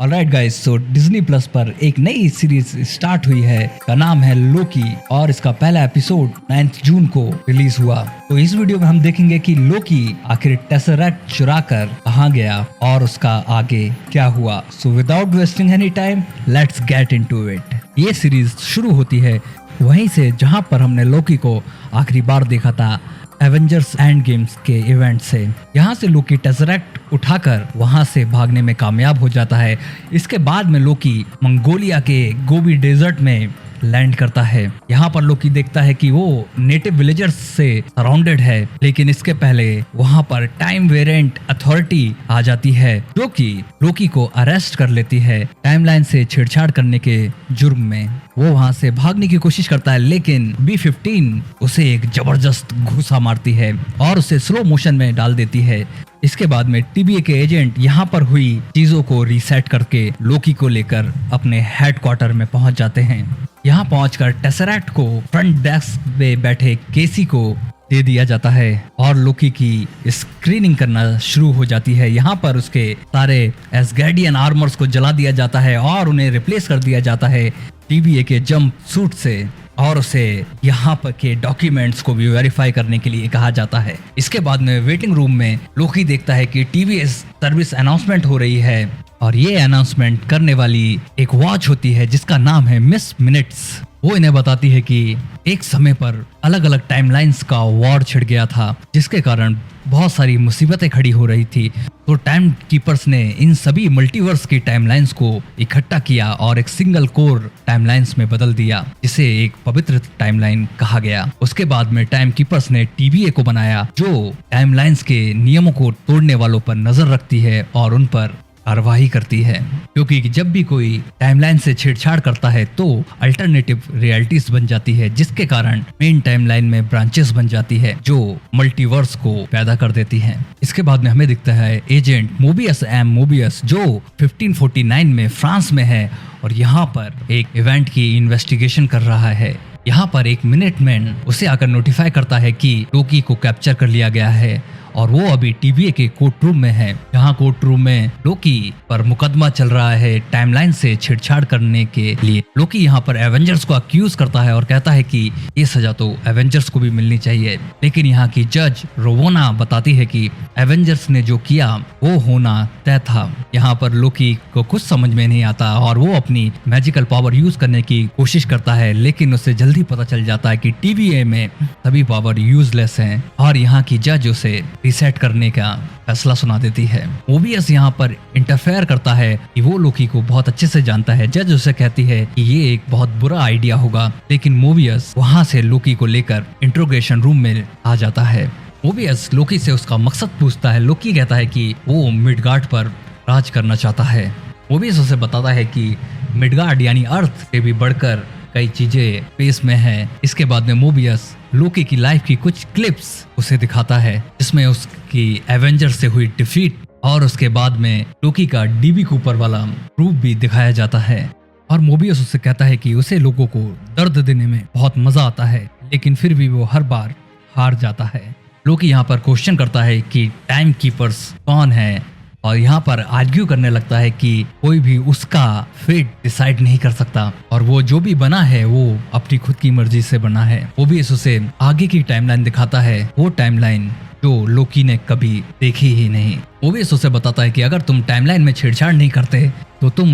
Alright guys, सो Disney plus पर एक नई सीरीज स्टार्ट हुई है, का नाम है लोकी और इसका पहला एपिसोड 9 जून को रिलीज हुआ। तो इस वीडियो में हम देखेंगे कि लोकी आखिर टेसरैक्ट चुरा कर कहाँ गया और उसका आगे क्या हुआ। So without wasting any time, let's get into it. ये सीरीज शुरू होती है वहीं से जहां पर हमने लोकी को आखिरी बार देखा था, एवेंजर्स एंड गेम्स के इवेंट से। यहाँ से लोकी टेसरैक्ट उठाकर वहां से भागने में कामयाब हो जाता है। इसके बाद में लोकी मंगोलिया के गोबी डेजर्ट में लैंड करता है। यहाँ पर लोकी देखता है कि वो नेटिव विलेजर्स से सराउंडेड है, लेकिन इसके पहले वहाँ पर टाइम वेरिएंट अथॉरिटी आ जाती है जो कि लोकी को अरेस्ट कर लेती है टाइमलाइन से छेड़छाड़ करने के जुर्म में। वो वहाँ से भागने की कोशिश करता है, लेकिन B-15 उसे एक जबरदस्त घूसा मारती है और उसे स्लो मोशन में डाल देती है। इसके बाद में टीबीए के एजेंट यहाँ पर हुई चीजों को रीसेट करके लोकी को लेकर अपने हेडक्वार्टर में पहुंच जाते हैं। यहाँ पहुंचकर टेसरैक्ट को फ्रंट डेस्क पे बैठे केसी को दे दिया जाता है और लोकी की स्क्रीनिंग करना शुरू हो जाती है। यहाँ पर उसके सारे एसगार्डियन आर्मर्स को जला दिया जाता है और उन्हें रिप्लेस कर दिया जाता है टीबीए के जंप सूट से, और उसे यहाँ पर के डॉक्यूमेंट्स को भी वेरीफाई करने के लिए कहा जाता है। इसके बाद में वेटिंग रूम में लोकी देखता है कि टीवीएस सर्विस अनाउंसमेंट हो रही है और ये अनाउंसमेंट करने वाली एक वॉच होती है जिसका नाम है मिस मिनट्स। वो इन्हें बताती है कि एक समय पर अलग अलग टाइमलाइंस का वॉर छिड़ गया था, जिसके कारण बहुत सारी मुसीबतें खड़ी हो रही थी। तो टाइम कीपर्स ने इन सभी मल्टीवर्स की टाइमलाइंस को इकट्ठा किया और एक सिंगल कोर टाइमलाइंस में बदल दिया, जिसे एक पवित्र टाइमलाइन कहा गया। उसके बाद में टाइम कीपर्स ने टीबीए को बनाया जो टाइमलाइंस के नियमों को तोड़ने वालों पर नजर रखती है और उन पर कार्रवाई करती है, क्योंकि जब भी कोई टाइमलाइन से छेड़छाड़ करता है तो अल्टरनेटिव रियलिटीज बन जाती है, जिसके कारण मेन टाइमलाइन में ब्रांचेस बन जाती है जो मल्टीवर्स को पैदा कर देती हैं। इसके बाद में हमें दिखता है एजेंट मोबियस जो 1549 में फ्रांस में है और यहाँ पर एक इवेंट की इन्वेस्टिगेशन कर रहा है। यहाँ पर एक मिनटमैन उसे आकर नोटिफाई करता है कि लोकी को कैप्चर कर लिया गया है और वो अभी टीबीए के कोर्ट रूम में है। यहाँ कोर्ट रूम में लोकी पर मुकदमा चल रहा है टाइमलाइन से छेड़छाड़ करने के लिए। लोकी यहाँ पर एवेंजर्स को अक्यूज करता है और कहता है कि ये सजा तो एवेंजर्स को भी मिलनी चाहिए, लेकिन यहाँ की जज रोवोना बताती है कि एवेंजर्स ने जो किया वो होना तय था। यहाँ पर लोकी को कुछ समझ में नहीं आता और वो अपनी मैजिकल पावर यूज करने की कोशिश करता है, लेकिन उसे जल्दी पता चल जाता है कि टीबीए में सभी पावर यूजलेस हैं और यहाँ की जज उसे रिसेट करने का फैसला सुना देती है। मोबियस यहाँ पर इंटरफेयर करता है कि वो लोकी को बहुत अच्छे से जानता है। जज उसे कहती है कि ये एक बहुत बुरा आइडिया होगा, लेकिन मोबियस वहाँ से लोकी को लेकर इंट्रोगेशन रूम में आ जाता है। मोबियस लोकी से उसका मकसद पूछता है। लोकी कहता है कि वो मिडगार्ड पर राज करना चाहता है। मोबियस उसे बताता है कि मिडगार्ड यानी अर्थ से भी बढ़कर कई चीजें स्पेस में है। इसके बाद में मोबियस लोकी की लाइफ की कुछ क्लिप्स उसे दिखाता है, जिसमें उसकी एवेंजर से हुई डिफीट और उसके बाद में लोकी का डीबी कूपर वाला रूप भी दिखाया जाता है। और मोबियस उससे कहता है कि उसे लोगों को दर्द देने में बहुत मजा आता है, लेकिन फिर भी वो हर बार हार जाता है। लोकी यहाँ पर क्वेश्चन करता है कि टाइम कीपर्स कौन है और यहाँ पर आर्ग्यू करने लगता है कि कोई भी उसका फेट डिसाइड नहीं कर सकता और वो जो भी बना है वो अपनी खुद की मर्जी से बना है। वो भी उसे आगे की टाइमलाइन दिखाता है, वो टाइमलाइन जो लोकी ने कभी देखी ही नहीं। वो भी उसे बताता है कि अगर तुम टाइमलाइन में छेड़छाड़ नहीं करते तो तुम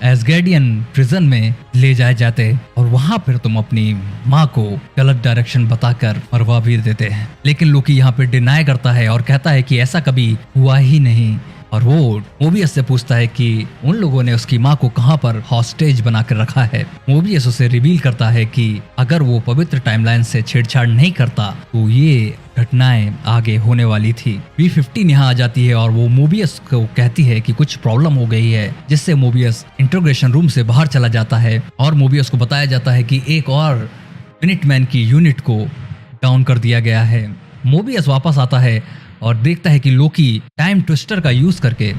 एसगार्डियन प्रिजन में ले जाए जाते और वहां फिर तुम अपनी माँ को गलत डायरेक्शन बताकर मरवा भी देते हैं। लेकिन लोकी यहाँ पे डिनाई करता है और कहता है कि ऐसा कभी हुआ ही नहीं। और वो मोबियस से पूछता है कि उन लोगों ने उसकी माँ को कहाँ पर हॉस्टेज बना कर रखा है। मोबियस उसे रिवील करता है कि अगर वो पवित्र टाइमलाइन से छेड़छाड़ नहीं करता तो ये घटनाएं आगे होने वाली थी। B-15 यहाँ आ जाती है और वो मोबियस को कहती है कि कुछ प्रॉब्लम हो गई है, जिससे मोबियस इंट्रोगेशन रूम से बाहर चला जाता है और मोबियस को बताया जाता है कि एक और मिनटमैन की यूनिट को डाउन कर दिया गया है। मोबियस वापस आता है और देखता है कि लोकी टाइम ट्विस्टर का यूज करके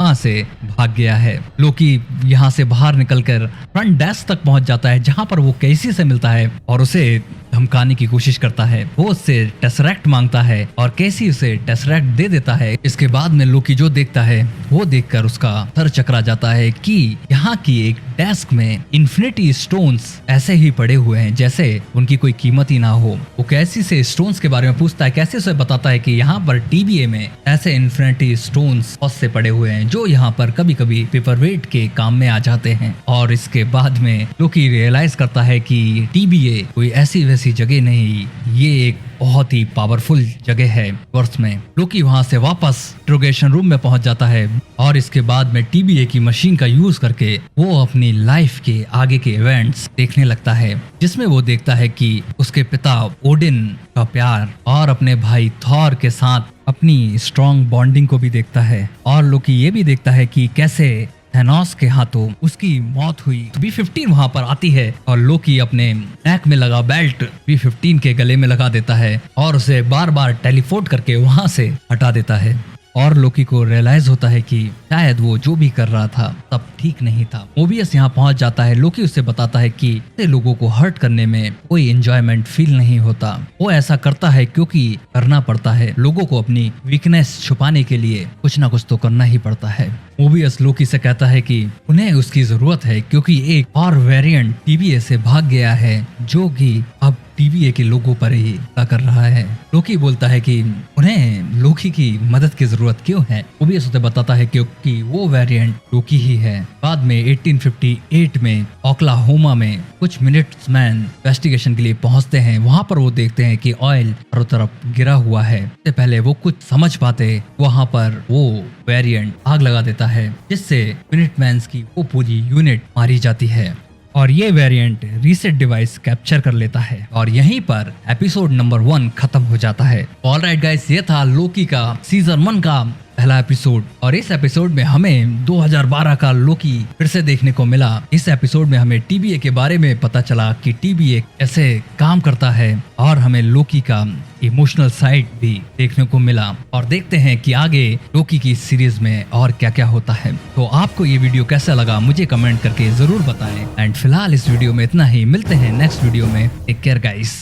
वहां से भाग गया है। लोकी यहाँ से बाहर निकलकर फ्रंट डेस्क तक पहुंच जाता है जहां पर वो कैसी से मिलता है और उसे धमकाने की कोशिश करता है। वो उससे टेसरैक्ट मांगता है और कैसी उसे टेसरैक्ट दे देता है। इसके बाद में लोकी जो देखता है वो देखकर उसका सर चकरा जाता है कि यहाँ की एक डेस्क में इन्फिनिटी स्टोन्स ऐसे ही पड़े हुए हैं जैसे उनकी कोई कीमत ही ना हो। वो कैसी से स्टोन्स के बारे में पूछता है, कैसे उसे बताता है कि यहाँ पर टीबीए में ऐसे इन्फिनिटी स्टोन्स बहुत से पड़े हुए हैं जो यहाँ पर कभी कभी पेपरवेट के काम में आ जाते हैं। और इसके बाद में लोकी रियलाइज करता है कि टीबीए कोई ऐसी वैसी जगह नहीं, ये एक बहुत ही पावरफुल जगह है वर्थ में। लोकी वहां से वापस इंट्रोगेशन रूम में पहुंच जाता है और इसके बाद में टीबीए की मशीन का यूज करके वो अपनी लाइफ के आगे के इवेंट्स देखने लगता है, जिसमें वो देखता है कि उसके पिता ओडिन का प्यार और अपने भाई थॉर के साथ अपनी स्ट्रॉन्ग बॉन्डिंग को भी देखता है। और लोकी ये भी देखता है कि कैसे थैनोस के हाथों उसकी मौत हुई। B-15 वहां पर आती है और लोकी अपने नेक में लगा बेल्ट B-15 के गले में लगा देता है और उसे बार बार टेलीपोर्ट करके वहां से हटा देता है। और लोकी को रियलाइज होता है कि शायद वो जो भी कर रहा था तब ठीक नहीं था। मोबियस यहाँ पहुंच जाता है। लोकी उससे बताता है कि ऐसे लोगों को हर्ट करने में कोई एंजॉयमेंट फील नहीं होता। वो ऐसा करता है क्योंकि करना पड़ता है। लोगों को अपनी वीकनेस छुपाने के लिए कुछ ना कुछ तो करना ही पड़ता है। मोबियस लोकी से कहता है कि उन्हें उसकी जरूरत है क्योंकि एक और वेरिएंट टीबीए से भाग गया है जो कि अब टीबीए के लोगों पर ही कर रहा है। लोकी बोलता है कि उन्हें लोकी की मदद की जरूरत क्यों है। मोबियस उसे बताता है क्योंकि वो वेरिएंट लोकी ही है। बाद में 1858 में ओक्लाहोमा में कुछ मिलिट्समैन इन्वेस्टिगेशन के लिए पहुंचते हैं। वहां पर वो देखते हैं कि ऑयल चारों तरफ गिरा हुआ है। इससे पहले वो कुछ समझ पाते वहां पर वो वेरिएंट आग लगा देता है जिससे मिलिटमैन्स की वो पूरी यूनिट मारी जाती है और ये वेरिएंट रीसेट डिवाइस कैप्चर कर लेता है। और यहीं पर एपिसोड नंबर 1 खत्म हो जाता है। ऑलराइट गाइस, ये था लोकी का सीजन 1 का पहला एपिसोड और इस एपिसोड में हमें 2012 का लोकी फिर से देखने को मिला। इस एपिसोड में हमें टीबीए के बारे में पता चला कि टीबीए कैसे काम करता है और हमें लोकी का इमोशनल साइड भी देखने को मिला। और देखते हैं कि आगे लोकी की सीरीज में और क्या क्या होता है। तो आपको ये वीडियो कैसा लगा मुझे कमेंट करके जरूर बताएं। एंड फिलहाल इस वीडियो में इतना ही। मिलते हैं नेक्स्ट वीडियो में। Take care guys.